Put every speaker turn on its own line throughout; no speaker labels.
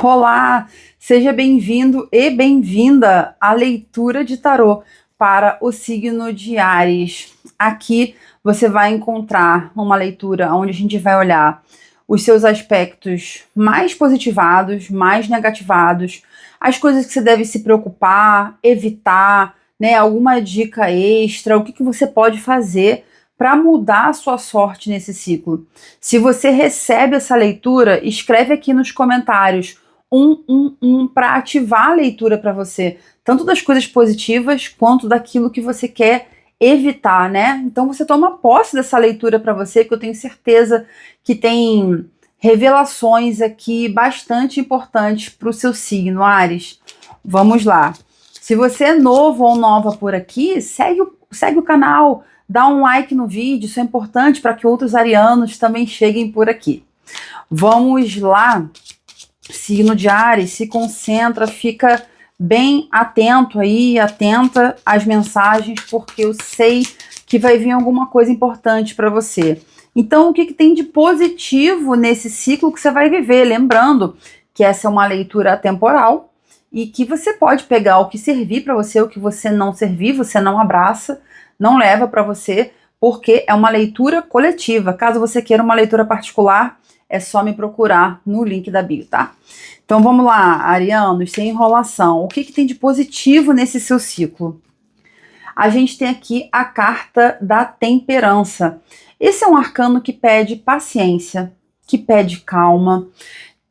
Olá, seja bem-vindo e bem-vinda à leitura de tarô para o signo de Áries. Aqui você vai encontrar uma leitura onde a gente vai olhar os seus aspectos mais positivados, mais negativados, as coisas que você deve se preocupar, evitar, né? Alguma dica extra, o que você pode fazer para mudar a sua sorte nesse ciclo. Se você recebe essa leitura, escreve aqui nos comentários para ativar a leitura para você, tanto das coisas positivas quanto daquilo que você quer evitar, né? Então você toma posse dessa leitura para você, que eu tenho certeza que tem revelações aqui bastante importantes para o seu signo, Áries. Vamos lá. Se você é novo ou nova por aqui, segue o canal, dá um like no vídeo, isso é importante para que outros arianos também cheguem por aqui. Vamos lá. Signo de Áries, se concentra, fica bem atento aí, atenta às mensagens, porque eu sei que vai vir alguma coisa importante para você. Então, o que tem de positivo nesse ciclo que você vai viver? Lembrando que essa é uma leitura atemporal e que você pode pegar o que servir para você, o que você não servir, você não abraça, não leva para você, porque é uma leitura coletiva. Caso você queira uma leitura particular, é só me procurar no link da bio, tá? Então vamos lá, arianos, sem enrolação. O que tem de positivo nesse seu ciclo? A gente tem aqui a carta da temperança. Esse é um arcano que pede paciência, que pede calma,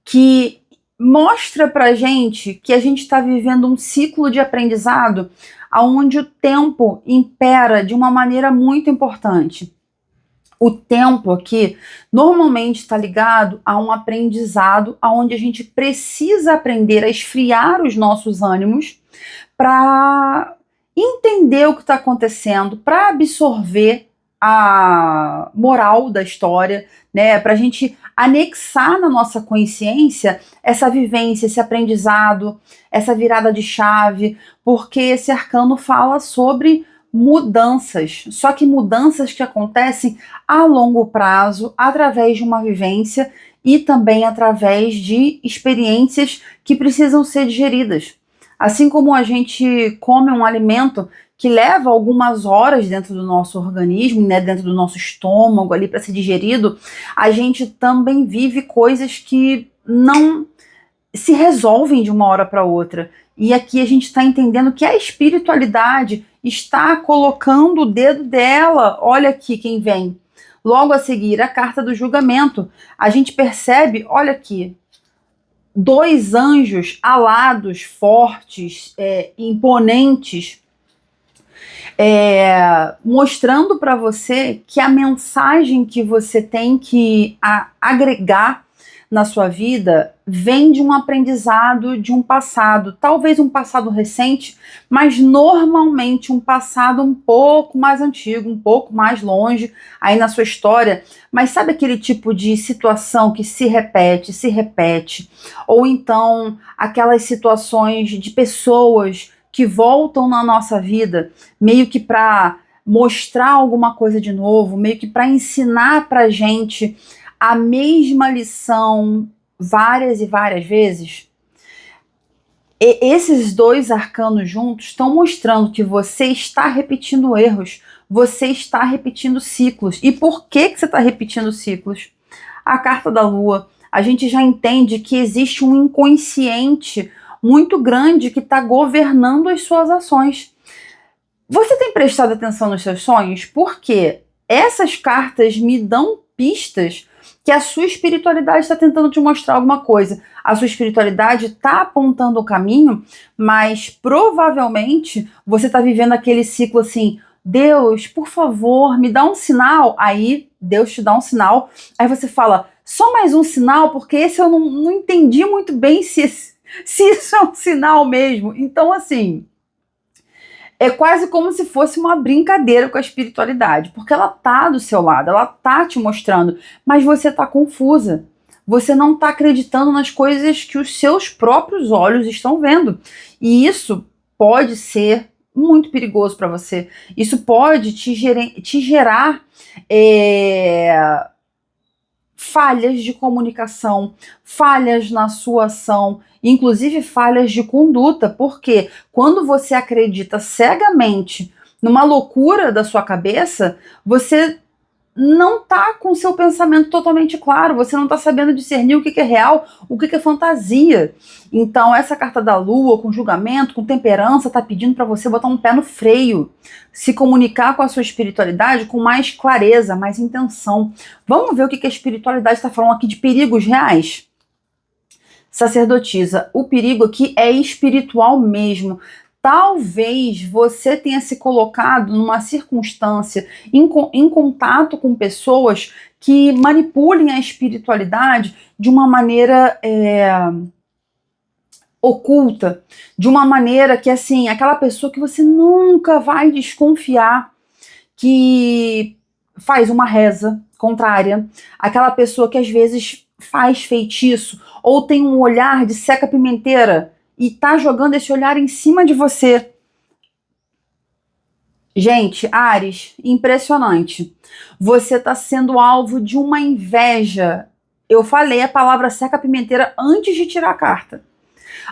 que mostra pra gente que a gente está vivendo um ciclo de aprendizado onde o tempo impera de uma maneira muito importante. O tempo aqui normalmente está ligado a um aprendizado onde a gente precisa aprender a esfriar os nossos ânimos para entender o que está acontecendo, para absorver a moral da história, né? Para a gente anexar na nossa consciência essa vivência, esse aprendizado, essa virada de chave, porque esse arcano fala sobre mudanças, só que mudanças que acontecem a longo prazo, através de uma vivência e também através de experiências que precisam ser digeridas. Assim como a gente come um alimento que leva algumas horas dentro do nosso organismo, né, dentro do nosso estômago ali para ser digerido, a gente também vive coisas que não se resolvem de uma hora para outra. E aqui a gente está entendendo que a espiritualidade está colocando o dedo dela. Olha aqui quem vem. Logo a seguir, a carta do julgamento. A gente percebe, olha aqui, dois anjos alados, fortes, imponentes, mostrando para você que a mensagem que você tem que agregar na sua vida vem de um aprendizado de um passado, talvez um passado recente, mas normalmente um passado um pouco mais antigo, um pouco mais longe aí na sua história. Mas sabe aquele tipo de situação que se repete, ou então aquelas situações de pessoas que voltam na nossa vida meio que para mostrar alguma coisa de novo, meio que para ensinar pra gente a mesma lição várias e várias vezes? E esses dois arcanos juntos estão mostrando que você está repetindo erros, você está repetindo ciclos. E por que você está repetindo ciclos? A carta da lua, a gente já entende que existe um inconsciente muito grande que está governando as suas ações. Você tem prestado atenção nos seus sonhos? Porque essas cartas me dão pistas que a sua espiritualidade está tentando te mostrar alguma coisa. A sua espiritualidade está apontando o caminho, mas provavelmente você está vivendo aquele ciclo assim: Deus, por favor, me dá um sinal. Aí Deus te dá um sinal, aí você fala: só mais um sinal, porque esse eu não entendi muito bem se isso é um sinal mesmo. Então, assim, é quase como se fosse uma brincadeira com a espiritualidade, porque ela tá do seu lado, ela tá te mostrando, mas você tá confusa. Você não tá acreditando nas coisas que os seus próprios olhos estão vendo. E isso pode ser muito perigoso para você. Isso pode te gerar falhas de comunicação, falhas na sua ação, inclusive falhas de conduta, porque quando você acredita cegamente numa loucura da sua cabeça, você não tá com seu pensamento totalmente claro, você não tá sabendo discernir o que é real, o que é fantasia. Então essa carta da lua, com julgamento, com temperança, tá pedindo para você botar um pé no freio, se comunicar com a sua espiritualidade com mais clareza, mais intenção. Vamos ver o que a espiritualidade está falando aqui de perigos reais. Sacerdotisa, o perigo aqui é espiritual mesmo. Talvez você tenha se colocado numa circunstância em contato com pessoas que manipulem a espiritualidade de uma maneira oculta, de uma maneira que, assim, aquela pessoa que você nunca vai desconfiar que faz uma reza contrária, aquela pessoa que às vezes faz feitiço ou tem um olhar de seca-pimenteira e tá jogando esse olhar em cima de você. Gente, Áries, impressionante. Você tá sendo alvo de uma inveja. Eu falei a palavra seca-pimenteira antes de tirar a carta.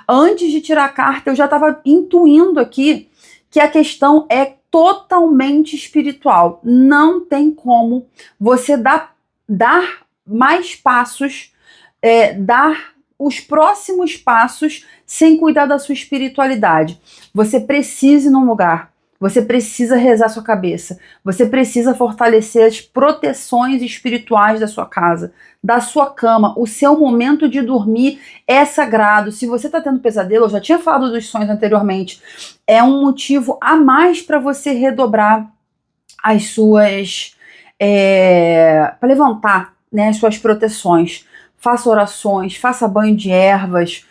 Antes de tirar a carta, eu já estava intuindo aqui que a questão é totalmente espiritual. Não tem como você dar mais passos, dar os próximos passos sem cuidar da sua espiritualidade. Você precisa ir num lugar, você precisa rezar sua cabeça, você precisa fortalecer as proteções espirituais da sua casa, da sua cama. O seu momento de dormir é sagrado. Se você está tendo pesadelo, eu já tinha falado dos sonhos anteriormente, é um motivo a mais para você redobrar as suas... para levantar, né, as suas proteções. Faça orações, faça banho de ervas,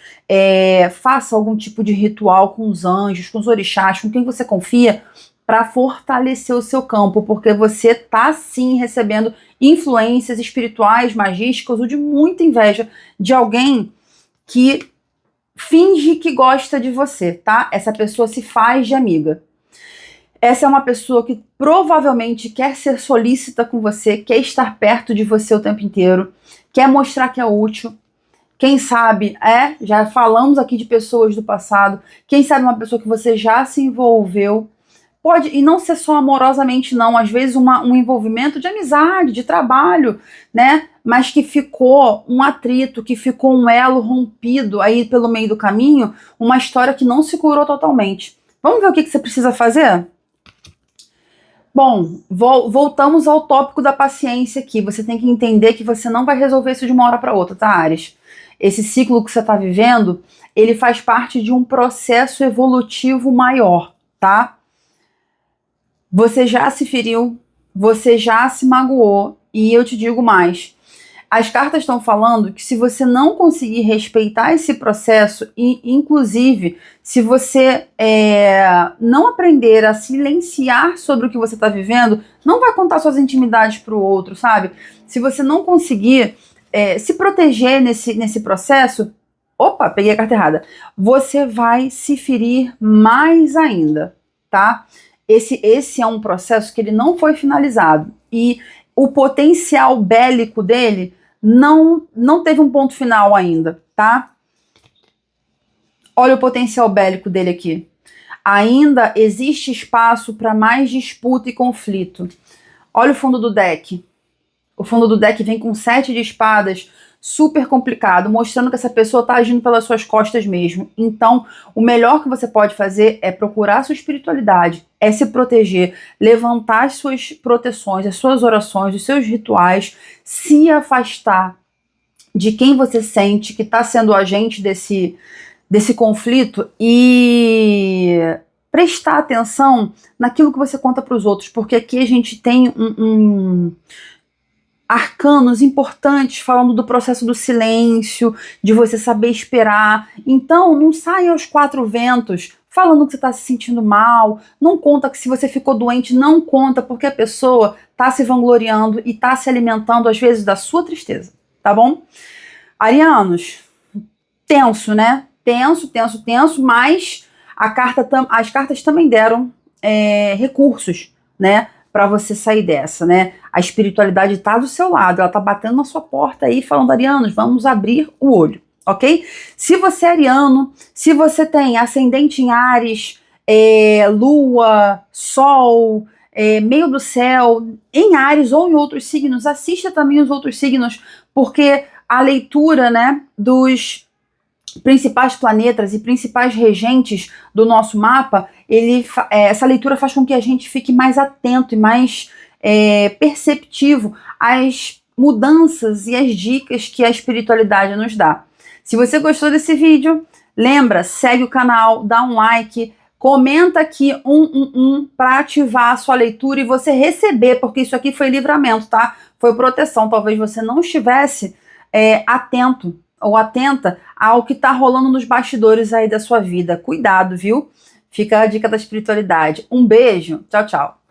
faça algum tipo de ritual com os anjos, com os orixás, com quem você confia, para fortalecer o seu campo, porque você está sim recebendo influências espirituais, magísticas ou de muita inveja de alguém que finge que gosta de você, tá? Essa pessoa se faz de amiga. Essa é uma pessoa que provavelmente quer ser solícita com você, quer estar perto de você o tempo inteiro, quer mostrar que é útil. Quem sabe, já falamos aqui de pessoas do passado, quem sabe uma pessoa que você já se envolveu, pode, e não ser só amorosamente não, às vezes um envolvimento de amizade, de trabalho, né, mas que ficou um atrito, que ficou um elo rompido aí pelo meio do caminho, uma história que não se curou totalmente. Vamos ver o que você precisa fazer? Bom, voltamos ao tópico da paciência aqui. Você tem que entender que você não vai resolver isso de uma hora para outra, tá, Áries? Esse ciclo que você está vivendo, ele faz parte de um processo evolutivo maior, tá? Você já se feriu, você já se magoou, e eu te digo mais. As cartas estão falando que se você não conseguir respeitar esse processo, e inclusive se você não aprender a silenciar sobre o que você está vivendo, não vai contar suas intimidades para o outro, sabe? Se você não conseguir se proteger nesse processo, opa, peguei a carta errada, você vai se ferir mais ainda, tá? Esse é um processo que ele não foi finalizado e o potencial bélico dele não teve um ponto final ainda, tá? Olha o potencial bélico dele aqui. Ainda existe espaço para mais disputa e conflito. Olha o fundo do deck. O fundo do deck vem com 7 de espadas, super complicado, mostrando que essa pessoa está agindo pelas suas costas mesmo. Então, o melhor que você pode fazer é procurar a sua espiritualidade, é se proteger, levantar as suas proteções, as suas orações, os seus rituais, se afastar de quem você sente que está sendo o agente desse conflito e prestar atenção naquilo que você conta para os outros, porque aqui a gente tem arcanos importantes falando do processo do silêncio, de você saber esperar. Então, não saia aos 4 ventos falando que você está se sentindo mal, não conta que se você ficou doente, não conta, porque a pessoa está se vangloriando e está se alimentando, às vezes, da sua tristeza, tá bom? Arianos, tenso, né? Tenso, mas as cartas também deram recursos, né, para você sair dessa, né? A espiritualidade está do seu lado, ela está batendo na sua porta aí, falando, arianos, vamos abrir o olho, ok? Se você é ariano, se você tem ascendente em Áries, Lua, Sol, meio do céu, em Áries ou em outros signos, assista também os outros signos, porque a leitura, né, dos principais planetas e principais regentes do nosso mapa, essa leitura faz com que a gente fique mais atento e mais perceptivo às mudanças e às dicas que a espiritualidade nos dá. Se você gostou desse vídeo, lembra, segue o canal, dá um like, comenta aqui para ativar a sua leitura e você receber, porque isso aqui foi livramento, tá? Foi proteção. Talvez você não estivesse atento ou atenta ao que tá rolando nos bastidores aí da sua vida. Cuidado, viu? Fica a dica da espiritualidade. Um beijo. Tchau, tchau.